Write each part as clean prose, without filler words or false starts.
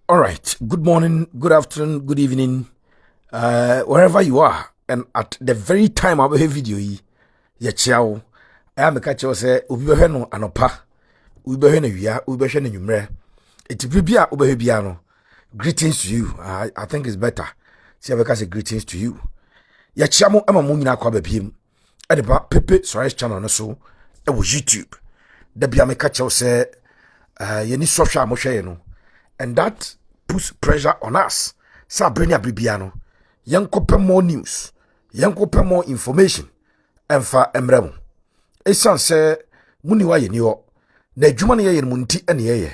All right. Good morning, good afternoon, good evening, wherever you are, and at the very time I have video, ye chiao. I am a catcher say, Ubi no anopa, Ubi no ya, Ubi no numre. It's Bibia Ubehibiano. Greetings to you. I think it's better. See, I say greetings to you. Ye chiamo, Emma Mumina Quabim, at the Pepe Soares channel, no so, it was YouTube. The Biame catcher say, ye need social motion. And that puts pressure on us. Sabrina Bibiano. Yankope more news. Yankope more information. Emfa emremo. Esan se muniwa ye niyo. Na juma ye munti ene ye.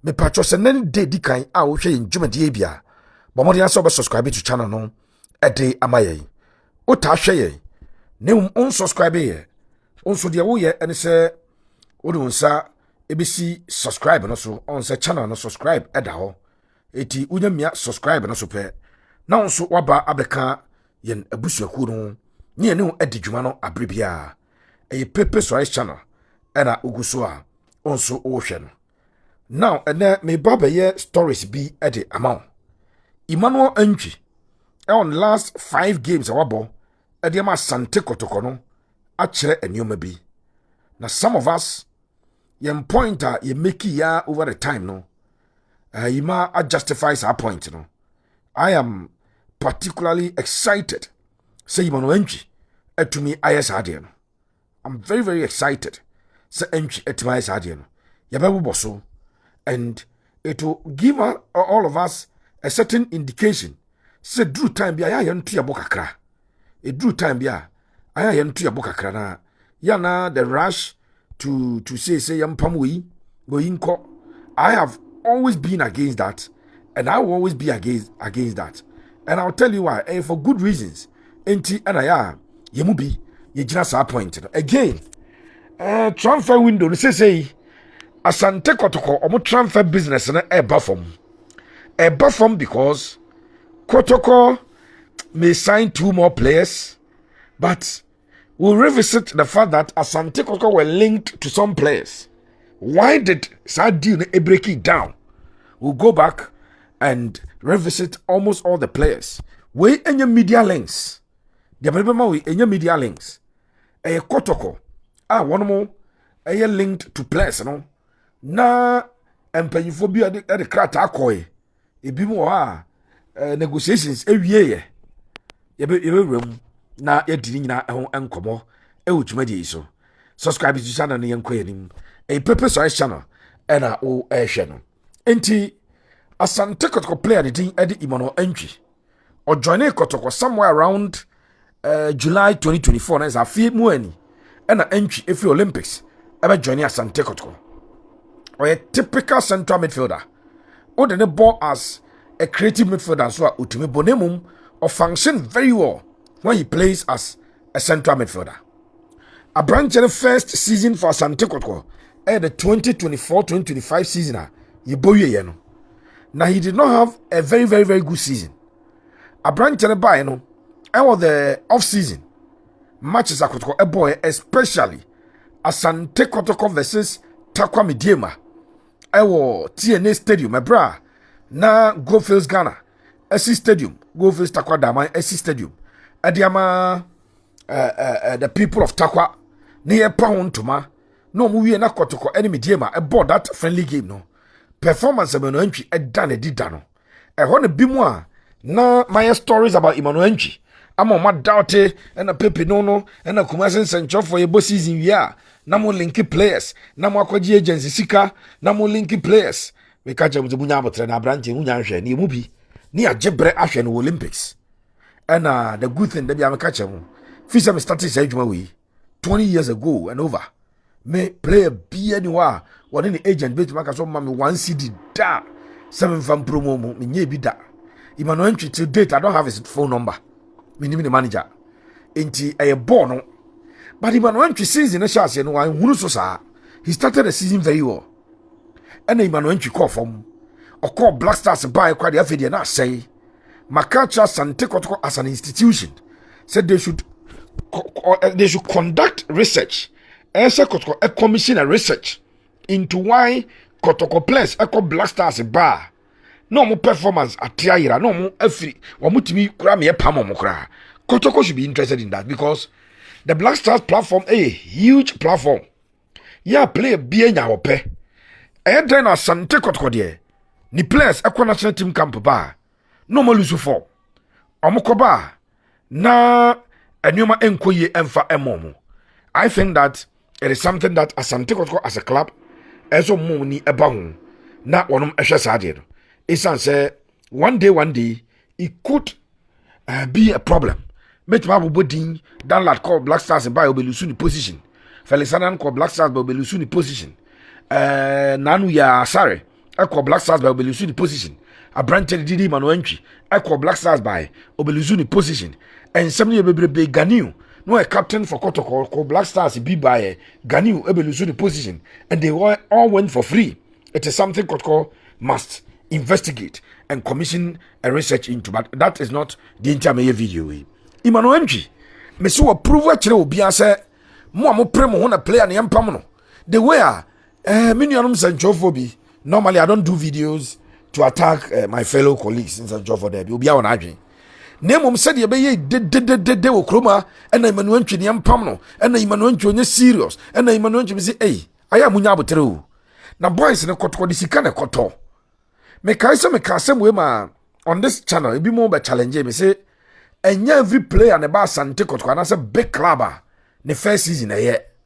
Me patcho se nani de di kan a wo hwe juma de bia. Bo mo de aso be subscribe to channel no. E de amaye. O ta hwe ye. Ne on subscribe ye. On so de wo ye ene se wo de unsa ebisi subscribe no so on se channel no subscribe eda ho eti unyamia subscribe no so pe na onso waba abeka yen abusuaku no ne ne edi dwuma no abrebia eye pepe so channel ena uguso a onso wo hwe no now ene me baba ye stories bi ede amount Emmanuel Antwi on last 5 games awabo ede ma Asante Kotoko no a kire enioma bi na some of us yen pointer ye make ya over the time no yima justifies our point no. I am particularly excited say Emmanuel Antwi etumi ayes ade no. I'm very very excited say Antwi etumi ayes ade no. Yabebo so and it will give all of us a certain indication say drew time bia ya ntu ya bokakra e drew time bia aya ntu ya bokakra na ya na the rush to say yampam we inko. I have always been against that, and I will always be against that, and I'll tell you why. And for good reasons. Enti anaya yemubi ye jina sa point again. Transfer window say Asante Kotoko omo transfer business na e bafom because Kotoko may sign 2 more players, but we'll revisit the fact that Asante Kotoko were linked to some players. Why did Sadio break it down? We'll go back and revisit almost all the players. We any media links. The problem we any media links. A Kotoko. One more. A linked to players, no. Na empenyifobia de krata akoy. E bi mo negotiations ewie ye be room. Na yedini nyina ho enkomo e wotwumadi so subscribe to channel ne yenkoyanim e pepe so channel e na o e hwe no enti Asante Kotoko player de din edi Emmanuel Antwi o join Kotoko somewhere around July 2024 na is afie mu ani e na Antwi efi Olympics e be join Asante Kotoko o a typical central midfielder o de ne ball as a creative midfielder so a utumi bonemum or function very well when he plays as a central midfielder. A branch in the first season for Asante Kotoko the 2024-2025 season yeno. Now he did not have a very very very good season. A branch in the buy no was the off season matches Kotoko a boy especially Asante Kotoko versus Takwa Midiema. TNA Stadium my bra na Goldfields Ghana SC Stadium Goldfields Takwa Damai SC Stadium. Adiama the people of Takwa near pound to ma no movie na Kotoko enemy diema about that friendly game no performance Emmanuel Antwi done didano e ho na bimwa na my stories about Emmanuel Antwi ama ma doubt and a pepe no and a commercial central for a season year na mo linky players na mo akwaji agency sika na mo linky players we catch am bunya abotre na branch munya hwe na emubi ni ajebre ahwe no Olympics. And the good thing that I'm catching, Fisher started say 20 years ago and over. May play a be anywhere. What any agent bet make so mommy 1 CD da 7 from promo me be da. Emmanuel Antwi till date I don't have his phone number. Me name the manager. Enti a born. But Emmanuel Antwi season na chance no one hunu so sa. He started the season very well. And Emmanuel Antwi call from or call Black Stars buy quite the afide na say Makacha Asante Kotoko as an institution said they should conduct research. Esa Kotoko commission a research into why Kotoko players echo Black Stars bar no more performance at Triera, no more every Wamutimi Krami Pamokra. Kotoko should be interested in that because the Black Stars platform a huge platform. Yeah, play bien ya ope. And then Asante Kotoko de. Ni players ekwa national team camp ba. No more lose for. Omokoba na enyoma enkoye emfa emomo. I think that it is something that Asante Kotoko as a club eso mo ni eba ho na wonom ehwe saade no. Say one day it could be a problem. Met ma bodin dan lat call Black Stars by obelusu ni position. Felisanan call Black Stars by obelusu ni position. Nanu ya sorry. I call Black Stars by obelusu ni position. A branch didi Emmanuel Antwi. I call Black Stars by obelusu ni position. And somebody be Ganiu. No a captain for Kotoko call Black Stars be by Ganiu obelusu ni position. And they all went for free. It is something Kotoko must investigate and commission a research into, but that is not the entire video. Emmanuel Antwi, me so approve actually obi ase mo premo ho na player na yempam no. The way minimum sanchophobia. Normally I don't do videos to attack my fellow colleagues in sanchophobia there. Obi a won adwen. Name said ye be ye de wo kroma and Emmanuel Antwi na yempam no. And Emmanuel Antwi onye serious. And Emmanuel Antwi say hey, aya munya abotere o. Na boys na Kotoko di sika na koto. Me kaise we ma on this channel e bi mo be challenge me say every player ne ba Asante Kotoko na say big club ne first season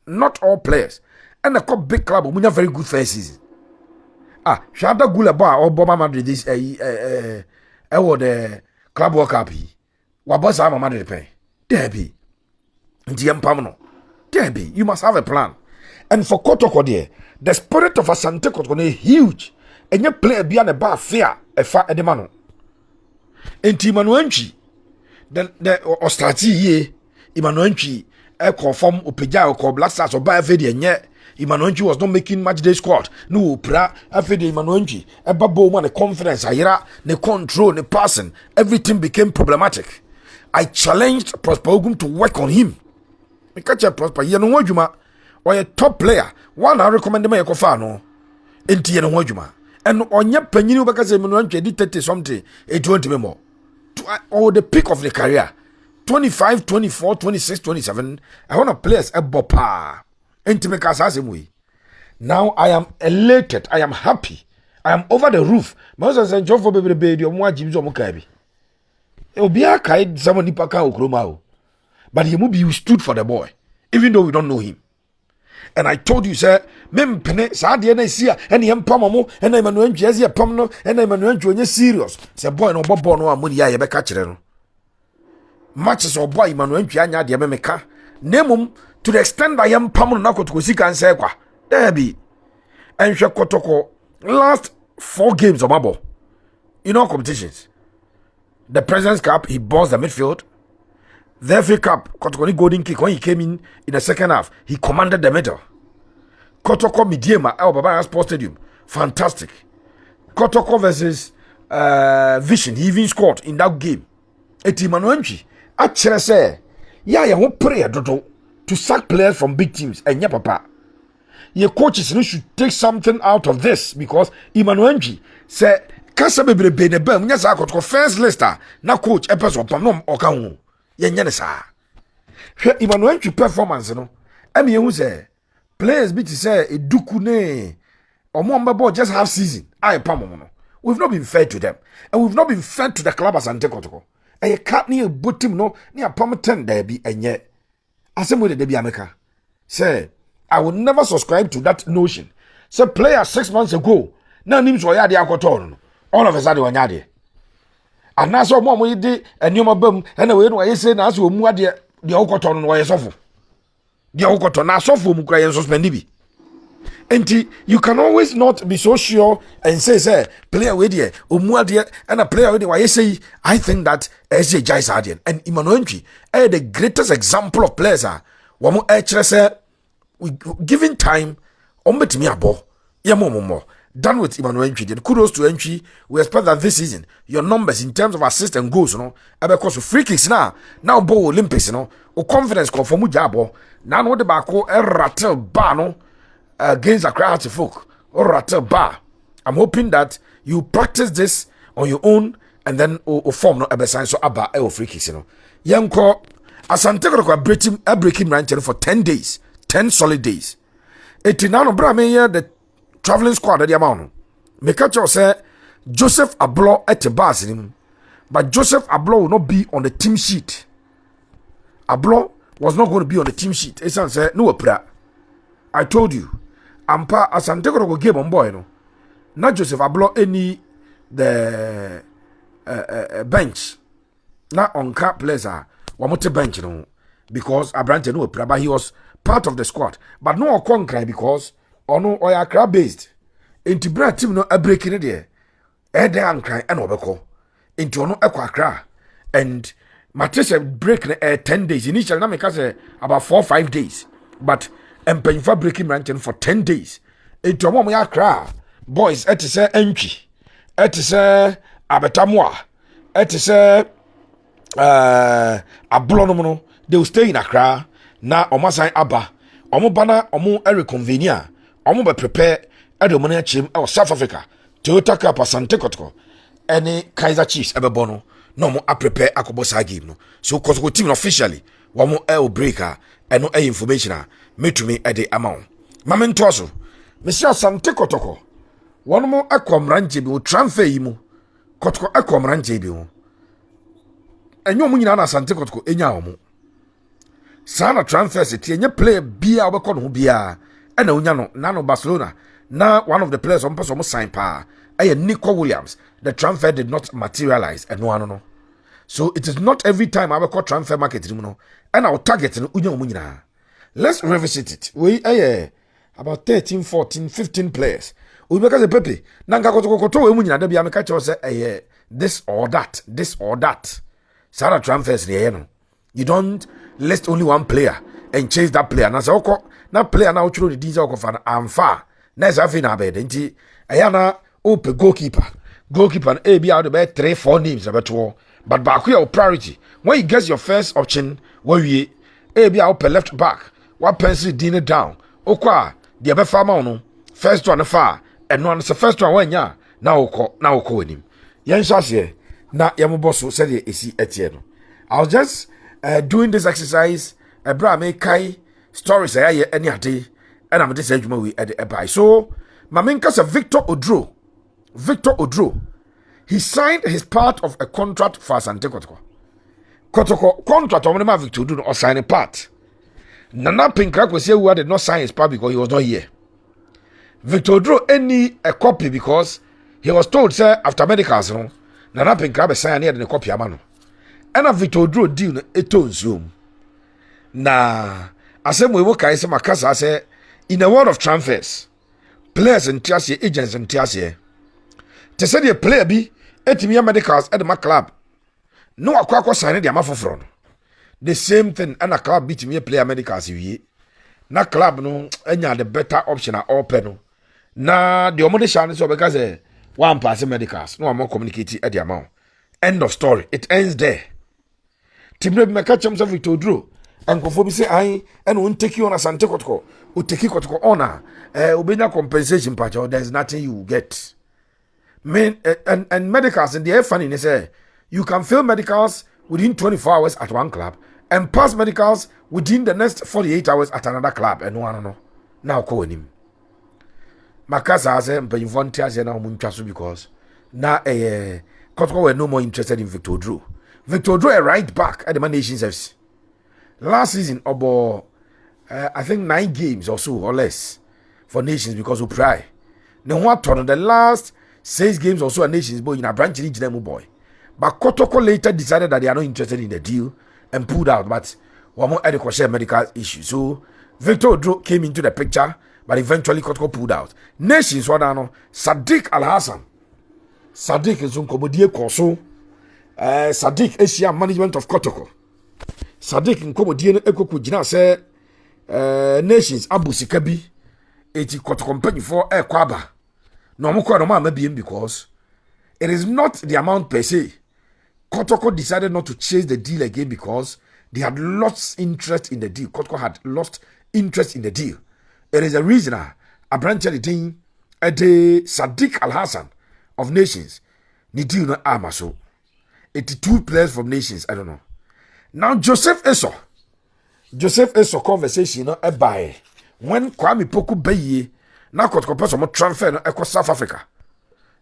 not all players and the big club munya very good first season shada gula ba Obama Madrid this the club world cup wa boss am Madrid pay there be nti empam no there be you must have a plan and for Kotoko there the spirit of Asante Kotoko is huge. Enye player bia ne ba fear efa edema no enti Emmanuel Antwi the ostati ye Emmanuel Antwi confirm opeja ko Black Stars oba afa de enye Emmanuel Antwi was not making match day squad no pra afa de Emmanuel Antwi eba bo man confidence ayira ne control ne passing everything became problematic. I challenged Prosper Ogum to work on him. Me catch Prosper ye no wadwuma or a top player one I recommend me ko fa no enti ye no wadwuma. And on your penny, because Emmanuel did 30 something, 20 more. Or the peak of the career 25, 24, 26, 27. I want to place a bopa. And now I am elated. I am happy. I am over the roof. Most of John for baby, your more Jim's Omokabi. It will be a kite, someone Nipaka Okromao. But he movie stood for the boy, even though we don't know him. And I told you, sir, mem pene sadia na sia ene yempam mo ene Emmanuel Antwi asia pam no ene Emmanuel Antwi onye serious se boy no bobo no amuni ya be ka kire no matches of boy Emmanuel Antwi anya de me ka nemum to the extent that yempam no na Kotoko sika nse kwa there be enhwe Kotoko last 4 games of babo competitions. The President's Cup he bossed the midfield. The FA Cup, Kotoko golden kick when he came in the second half, he commanded the middle. Kotoko Midiema, Baba Sports Stadium, fantastic. Kotoko versus Vision, he even scored in that game. Eti Emmanuel Antwi, actually say, yeah, won't pray to sack players from big teams. And yeah, papa, your coaches should take something out of this because Emmanuel Antwi say, Kasa be ne bam, nya sa Kotoko first lister, na coach episode pam no oka yenye ne saa hwe Emmanuel Antwi performance no emi yehu say players be to say eduku ne omo mbebo just half season I pam no we've not been fair to them and we've not been fair to the club Asante Kotoko e cap ne botim no ne apam 10 da bi enye asemo de bi ameka say I will never subscribe to that notion. Say player 6 months ago na nim so ya de akoto no all of a sudden wanya de and now so more we did and you bum and we know I say now so mu ade the okoto no way sofo the okoto na sofo mu kra suspend bi enti you can always not be so sure and say player we there omu ade and a player we there why say I think that SJ Jais ade and Emmanuel Antwi the greatest example of players are wo mo say we given time ombetimi abo ye mo done with Emmanuel Antwi. Then kudos to Antwi. We expect that this season your numbers in terms of assists and goals, because of free kicks now bow Olympics, o confidence come from Mujabo. Now no the bako rattle bar against a crowd of folk or rattle bar. I'm hoping that you practice this on your own, and then o form no ebesan so aba e free kicks no. Yanko Asante Kotoko breaking ranch for 10 days, 10 solid days. Now no bra me the traveling squad at the amount. Me catch you say Joseph Ablo at the bus him, but Joseph Ablo will not be on the team sheet. Ablo was not going to be on the team sheet. Esan say no opera. I told you. Ampa Asante Kotoko game on boy no. Not Joseph Ablo any the bench. Not on cap players are wamote bench no because Abrante no opera, but he was part of the squad. But no Okonkran because ono oya crab based. Inti bra team no a breaking there. Ede an cry and obeko. Into ono ekwa and Matisse break 10 days. Initially na make say about 4 or 5 days. But empenfa breaking ranking for 10 days. Into omo ya cry. Boys et say Antwi. Et say Abetamwa. Et say Ablonomono. They will stay in Accra. Na omasan aba. Omo bana omo reconvenia. Omo be prepare the money chim or South Africa. Toyota Cup Asante Kotoko. Any Kaiser Chiefs ebe bono. No mo a prepare akobosa game no. So Kotoko team officially. Wamo breaker and no information me to me at the amount. Mamen toso. Monsieur Asante Kotoko. One mo akomranje bi o transfer yi mu. Kotoko akomranje bi o. Enyo mu nyina na Asante Kotoko enya omo. Sana transfers it nye play bia obekọ no bia e na onya no na Barcelona na one of the players on person sign pa Nico Williams. The transfer did not materialize and no. So it is not every time I call transfer market no and our target no unya mu nyina. Let's revisit it. We about 13 14 15 players. We make a pepe na nka koto we mu nyina da bia me ka che say this or that. Sana transfers dey no. You don't list only one player and chase that player. Na say na player na ochro the diesel fan amfa. Na say afi na bed nti ayana ope goalkeeper na be out about 3-4 names abeto. But back your priority. When you get your first option, where you be out left back, what pencil dinner down. Okwa the abe farmer no first one far and one the first one when ya now oko with him. Yan shase na yamoboso said esi etieno. I was just doing this exercise, bra me kai stories any day, and I'm this edge we at the buy. So, my main case of Victor Odro, he signed his part of a contract for Asante Kotoko. Kotoko contract on the Victor Odro or sign a part. Nana Pinkrak was here who did not sign his part because he was not here. Victor Odro any a copy because he was told, sir, after medicals, no, Nana Pinkrak signed here a copy amano. And a Victor Drew deal eto zoom. Na asem we work I say makasa say in a world of transfers, players and tiase agents and tiase. Te say the player bi etimi medicals at the club. No akwa sign the amafofro. The same thing and a club beat me player medicals you. Na club no enya the better option at all no. Na the omode chance so because one pass medicals no more communicate at the amount. End of story. It ends there. Timbre me catch himself with Odro and conform say I and won't take you on Asante Kotoko or take you Kotoko honor obenya compensation patch or there's nothing you get. Men and medicals and the air funny say you can fill medicals within 24 hours at one club and pass medicals within the next 48 hours at another club and no now call him. Makasa say mpanyimfo ntia na omuntwa so because na Kotoko were no more interested in Victor Drew. Victor Drew a right back at the Nations FC. Last season, about I think 9 games or so or less for Nations because of pride. Then what turn the last 6 games or so at Nations boy in a branch in Ijinemu boy. But Kotoko later decided that they are not interested in the deal and pulled out. But one more adequate medical issue. So Victor Drew came into the picture, but eventually Kotoko pulled out. Nations wadano Sadiq Al Hassan. Sadiq is unkomodie koso. Sadiq Asia management of Kotoko. Sadiq nkomodie no ekoku gina say Nations abusikabi eti Kotoko company for kwaba. No mo kwa no ma mabiem because it is not the amount per se. Kotoko decided not to chase the deal again because they had lost interest in the deal. Kotoko had lost interest in the deal. It is a reason a branch of the team, Sadiq Al Hassan of Nations. ni deal no amaso. 82 players from nations, I don't know. Now Joseph Eso conversation no ebae. When Kwame Poku Beye na Kotoko person mo transfer no ekɔ South Africa.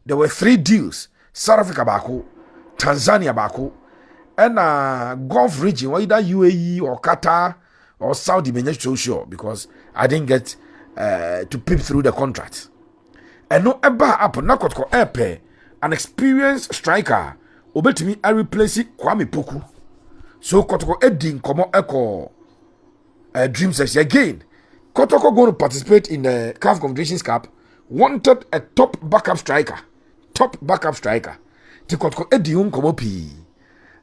There were 3 deals. South Africa bako, Tanzania bako, and Gulf region, either UAE or Qatar or Saudi, I'm not so sure because I didn't get to peep through the contract. And no eba up na Kotoko epe an experienced striker obetimi I replace Kwame Poku. So Kotoko Edin komo eko Dream Session again. Kotoko going to participate in the CAF Confederations Cup. Wanted a top backup striker. Ti Kotoko Edin komo pi.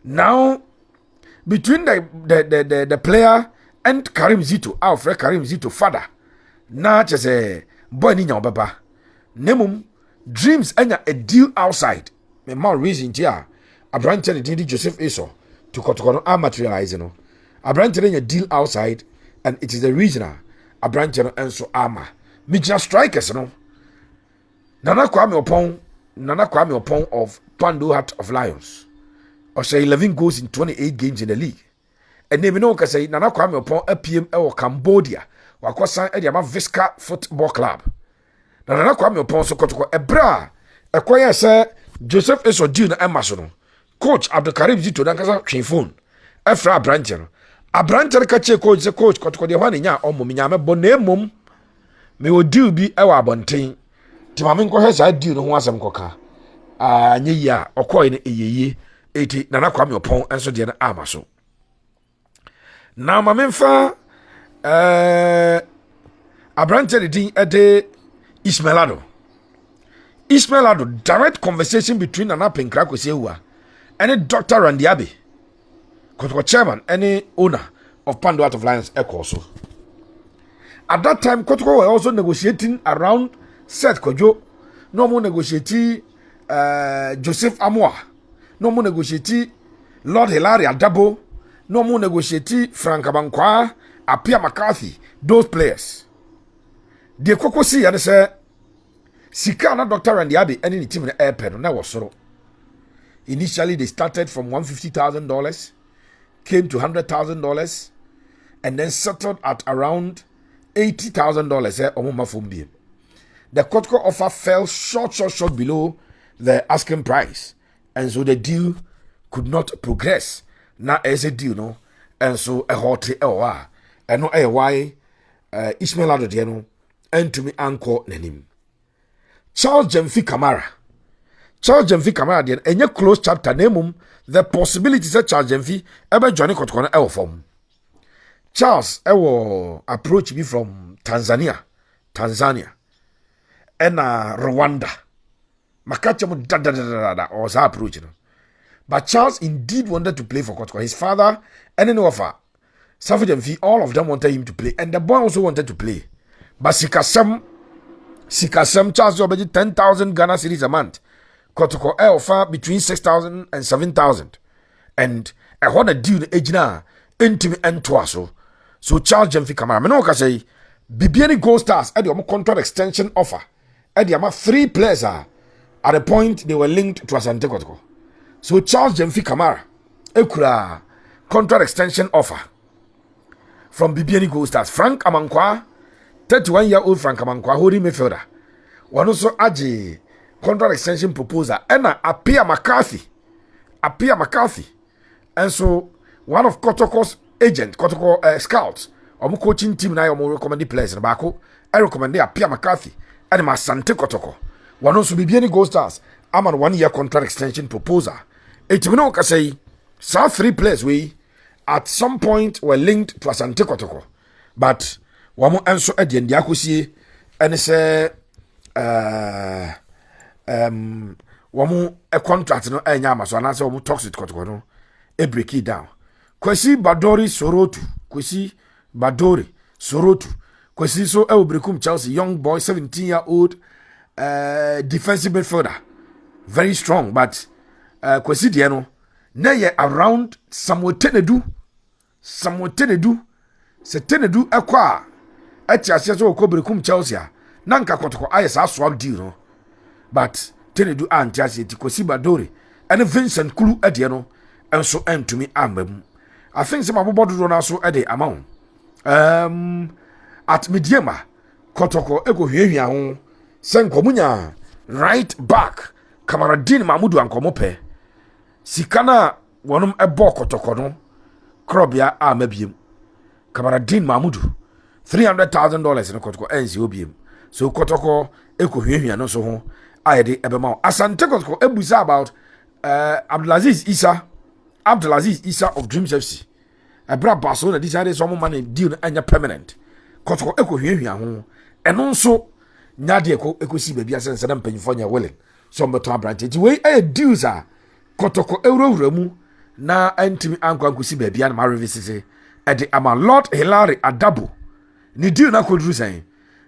Now between the player and Karim Zito, our friend Karim Zito father. Na chese boy ni nya obaba. Nemum Dreams enya a deal outside. Me ma reason tia. Abrante ni Joseph Eso to Kotoko no materialize no. Abrante enya deal outside and it is the regional. Abrante no enso ama. Mijna strikers no. Nana Kwame Opon of Pando Heart of Lions. Or say 11 goals in 28 games in the league. And name no say Nana Kwame Opon APM or Cambodia. Wakosan e ama Visca Football Club. Nana Kwame Opon so Kotoko ebra. Ekwaya say Joseph Eso deal na emaso no. Coach Abdulkarim Zito dan kasa twen phone. Efra Abrante no. Abrante ka che coach say coach Kotoko de hwa ne nya omo me nya me bo na emom. Me o deal bi e wa abonten. Ti ma me nko hwe sa deal no ho asem koka. Nye ya okoy ne eyeye. Eti Nana Kwame Opon enso de na amaso. Na ma me mfa Abrante de din ede Ismailado, direct conversation between Nana Penkra Kosewa and Dr. Randiabe, Kotoko chairman, any owner of Pando Heart of Lions Ekoso. At that time, Kotoko were also negotiating around Seth Kojo, no more negotiating Joseph Amoa, no more negotiating Lord Hilary Adabo, no more negotiating Frank Abankwa, Apia McCarthy, those players. The Koko see and say, Sika na Dr. Randiabe any team in the airport na was soro. Initially they started from $150,000, came to $100,000, and then settled at around $80,000. The Kotoko offer fell short below the asking price, and so the deal could not progress. Na as a deal no, and so a hot and no why Ismail Adodiano and to me anchor nanim. Charles Jemfi Kamara then any close chapter name the possibilities that Charles Jemfi ever joining Kotoko na form. Charles ever approach me from Tanzania and Rwanda. Makacha da or sa approach you know. But Charles indeed wanted to play for Kotoko. His father and an offer. Safi Jemfi, all of them wanted him to play, and the boy also wanted to play. But Sikasam Charles already 10,000 Ghana cedis a month. Kotoko offer between 6,000 and 7,000. And I want to deal the ejina into Antwi. So Charles Jemfi Kamara. Me no ka say Bibiani Gold Stars at the contract extension offer. At the 3 players are at the point they were linked to Asante Kotoko. So Charles Jemfi Kamara ekura contract extension offer from Bibiani Gold Stars. Frank Amankwa 31-year-old Frank Amankwa holding midfielder. One also aji contract extension proposal. And Apia McCarthy. And so one of Kotoko's agent, Kotoko scouts, omu coaching team na omu recommend players na bako. I recommend Apia McCarthy and Asante Kotoko. One also Bibiani Gold Stars. I'm on 1-year contract extension proposal. Etimino ka say, some 3 players we at some point were linked to Asante Kotoko. But wamo enso edi ndi akosie ene se wamo a contract no enya amaso na se wamo toxic Kotoko no e break it down. Kwesi Badori Sorotu kwesi so e obrekum Chelsea young boy 17-year-old defensive midfielder, very strong, but kwesi de no na ye around Samuel Tenedu se Tenedu ekwa ati ase so ko brekum Chelsea na nka Kotoko ayesa swap deal no, but Tenedu Antiasi Tikosi Badori and Vincent Kulu Ediano and so end to me ambem. I think some of body run also at the amount. At Mediema Kotoko Ego Hiya Senkomunya right back Kamaradin Mamudu and Komope Sikana wanum ebo Kotoko no Krobia a mebiem Kamaradin Mamudu $300,000 in Kotoko enzi obiem. So Kotoko Eko Hiya no so ho ayede ebema Asante Kotoko ebusa about Abdulaziz Isa of Dreams FC. Ebra baso na decided some money deal anya permanent. Kotoko eko hwehwia ho. Eno nso nyade ekosi baabi asense na mpanyifo nya willing. So mbeto abrante ti we e deals a Kotoko ewurawura mu na antimi ankosi baabi na ma revisit e de ama Lord Hilary Adabo. Ni deal na kodru sen.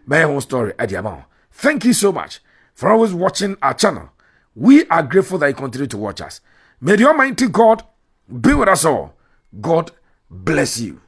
My own story e de ama. Thank you so much for always watching our channel. We are grateful that you continue to watch us. May the Almighty God be with us all. God bless you.